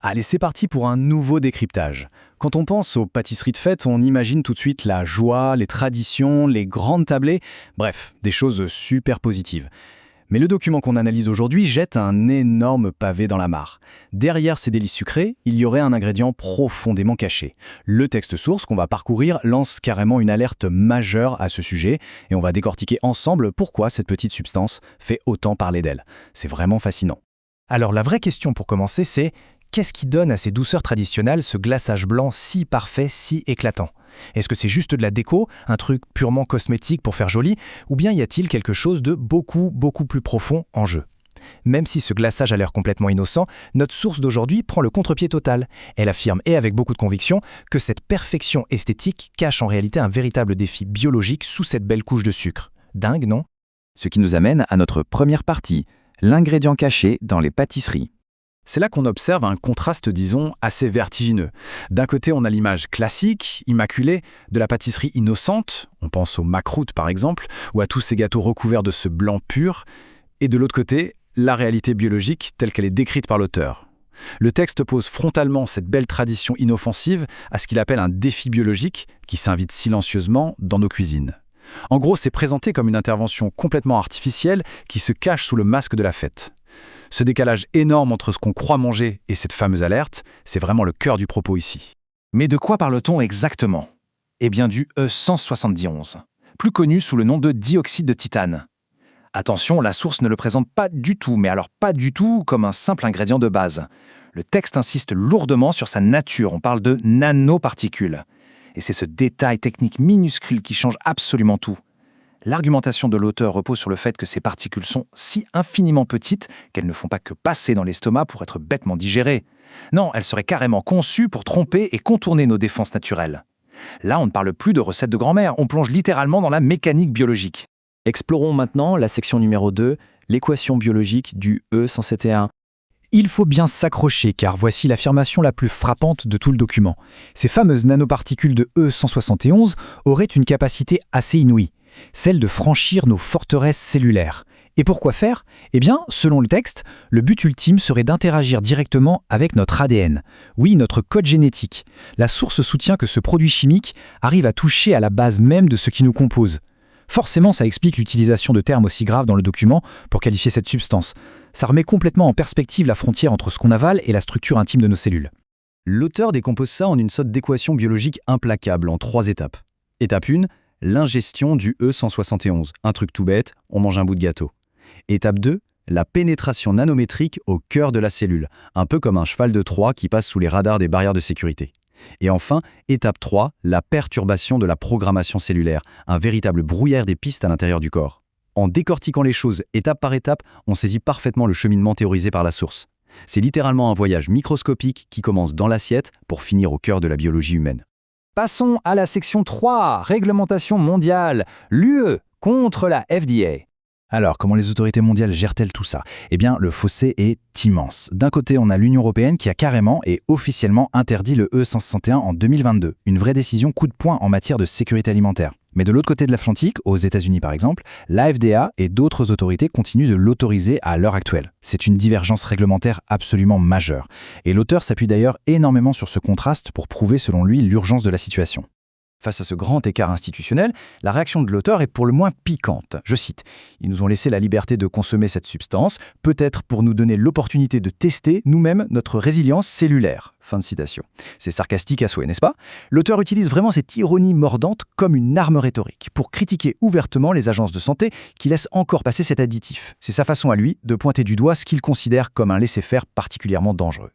Allez, c'est parti pour un nouveau décryptage. Quand on pense aux pâtisseries de fête, on imagine tout de suite la joie, les traditions, les grandes tablées, bref, des choses super positives. Mais le document qu'on analyse aujourd'hui jette un énorme pavé dans la mare. Derrière ces délices sucrés, il y aurait un ingrédient profondément caché. Le texte source qu'on va parcourir lance carrément une alerte majeure à ce sujet, et on va décortiquer ensemble pourquoi cette petite substance fait autant parler d'elle. C'est vraiment fascinant. Alors la vraie question pour commencer, c'est qu'est-ce qui donne à ces douceurs traditionnelles ce glaçage blanc si parfait, si éclatant? Est-ce que c'est juste de la déco, un truc purement cosmétique pour faire joli, ou bien y a-t-il quelque chose de beaucoup plus profond en jeu? Même si ce glaçage a l'air complètement innocent, notre source d'aujourd'hui prend le contre-pied total. Elle affirme, et avec beaucoup de conviction, que cette perfection esthétique cache en réalité un véritable défi biologique sous cette belle couche de sucre. Dingue, non? Ce qui nous amène à notre première partie, l'ingrédient caché dans les pâtisseries. C'est là qu'on observe un contraste, disons, assez vertigineux. D'un côté, on a l'image classique, immaculée, de la pâtisserie innocente, on pense aux macroutes par exemple, ou à tous ces gâteaux recouverts de ce blanc pur, et de l'autre côté, la réalité biologique telle qu'elle est décrite par l'auteur. Le texte oppose frontalement cette belle tradition inoffensive à ce qu'il appelle un défi biologique qui s'invite silencieusement dans nos cuisines. En gros, c'est présenté comme une intervention complètement artificielle qui se cache sous le masque de la fête. Ce décalage énorme entre ce qu'on croit manger et cette fameuse alerte, c'est vraiment le cœur du propos ici. Mais de quoi parle-t-on exactement? Eh bien du E171, plus connu sous le nom de dioxyde de titane. Attention, la source ne le présente pas du tout, mais alors pas du tout comme un simple ingrédient de base. Le texte insiste lourdement sur sa nature, on parle de nanoparticules. Et c'est ce détail technique minuscule qui change absolument tout. L'argumentation de l'auteur repose sur le fait que ces particules sont si infiniment petites qu'elles ne font pas que passer dans l'estomac pour être bêtement digérées. Non, elles seraient carrément conçues pour tromper et contourner nos défenses naturelles. Là, on ne parle plus de recettes de grand-mère, on plonge littéralement dans la mécanique biologique. Explorons maintenant la section numéro 2, l'équation biologique du E171. Il faut bien s'accrocher car voici l'affirmation la plus frappante de tout le document. Ces fameuses nanoparticules de E171 auraient une capacité assez inouïe, celle de franchir nos forteresses cellulaires. Et pour quoi faire? Eh bien, selon le texte, le but ultime serait d'interagir directement avec notre ADN. Oui, notre code génétique. La source soutient que ce produit chimique arrive à toucher à la base même de ce qui nous compose. Forcément, ça explique l'utilisation de termes aussi graves dans le document pour qualifier cette substance. Ça remet complètement en perspective la frontière entre ce qu'on avale et la structure intime de nos cellules. L'auteur décompose ça en une sorte d'équation biologique implacable en 3 étapes. Étape 1, l'ingestion du E171. Un truc tout bête, on mange un bout de gâteau. Étape 2, la pénétration nanométrique au cœur de la cellule, un peu comme un cheval de Troie qui passe sous les radars des barrières de sécurité. Et enfin, étape 3, la perturbation de la programmation cellulaire, un véritable brouillard des pistes à l'intérieur du corps. En décortiquant les choses étape par étape, on saisit parfaitement le cheminement théorisé par la source. C'est littéralement un voyage microscopique qui commence dans l'assiette pour finir au cœur de la biologie humaine. Passons à la section 3, réglementation mondiale, l'UE contre la FDA. Alors, comment les autorités mondiales gèrent-elles tout ça? Eh bien, le fossé est immense. D'un côté, on a l'Union européenne qui a carrément et officiellement interdit le E161 en 2022. Une vraie décision coup de poing en matière de sécurité alimentaire. Mais de l'autre côté de l'Atlantique, aux États-Unis par exemple, la FDA et d'autres autorités continuent de l'autoriser à l'heure actuelle. C'est une divergence réglementaire absolument majeure. Et l'auteur s'appuie d'ailleurs énormément sur ce contraste pour prouver selon lui l'urgence de la situation. Face à ce grand écart institutionnel, la réaction de l'auteur est pour le moins piquante. Je cite, « Ils nous ont laissé la liberté de consommer cette substance, peut-être pour nous donner l'opportunité de tester nous-mêmes notre résilience cellulaire. » Fin de citation. C'est sarcastique à souhait, n'est-ce pas? L'auteur utilise vraiment cette ironie mordante comme une arme rhétorique pour critiquer ouvertement les agences de santé qui laissent encore passer cet additif. C'est sa façon à lui de pointer du doigt ce qu'il considère comme un laisser-faire particulièrement dangereux.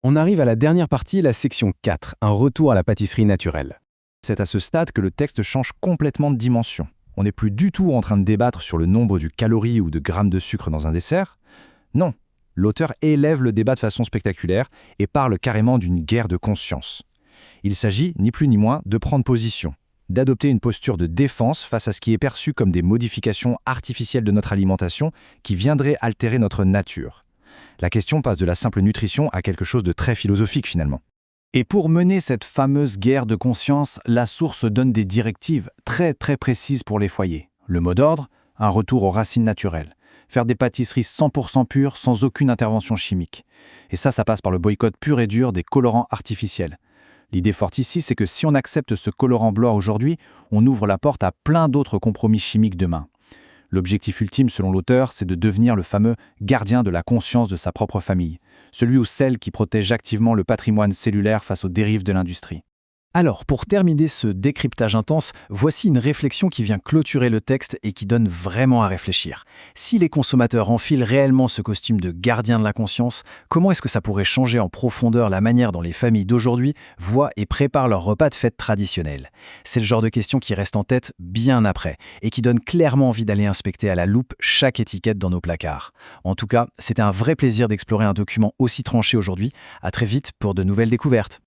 On arrive à la dernière partie, la section 4, un retour à la pâtisserie naturelle. C'est à ce stade que le texte change complètement de dimension. On n'est plus du tout en train de débattre sur le nombre de calories ou de grammes de sucre dans un dessert. Non, l'auteur élève le débat de façon spectaculaire et parle carrément d'une guerre de conscience. Il s'agit, ni plus ni moins, de prendre position, d'adopter une posture de défense face à ce qui est perçu comme des modifications artificielles de notre alimentation qui viendraient altérer notre nature. La question passe de la simple nutrition à quelque chose de très philosophique finalement. Et pour mener cette fameuse guerre de conscience, la source donne des directives très précises pour les foyers. Le mot d'ordre, un retour aux racines naturelles. faire des pâtisseries 100% pures sans aucune intervention chimique. Et ça passe par le boycott pur et dur des colorants artificiels. L'idée forte ici, c'est que si on accepte ce colorant blanc aujourd'hui, on ouvre la porte à plein d'autres compromis chimiques demain. L'objectif ultime, selon l'auteur, c'est de devenir le fameux gardien de la conscience de sa propre famille, celui ou celle qui protège activement le patrimoine cellulaire face aux dérives de l'industrie. Alors, pour terminer ce décryptage intense, voici une réflexion qui vient clôturer le texte et qui donne vraiment à réfléchir. Si les consommateurs enfilent réellement ce costume de gardien de la conscience, comment est-ce que ça pourrait changer en profondeur la manière dont les familles d'aujourd'hui voient et préparent leurs repas de fête traditionnels? C'est le genre de question qui reste en tête bien après et qui donne clairement envie d'aller inspecter à la loupe chaque étiquette dans nos placards. En tout cas, c'était un vrai plaisir d'explorer un document aussi tranché aujourd'hui. À très vite pour de nouvelles découvertes.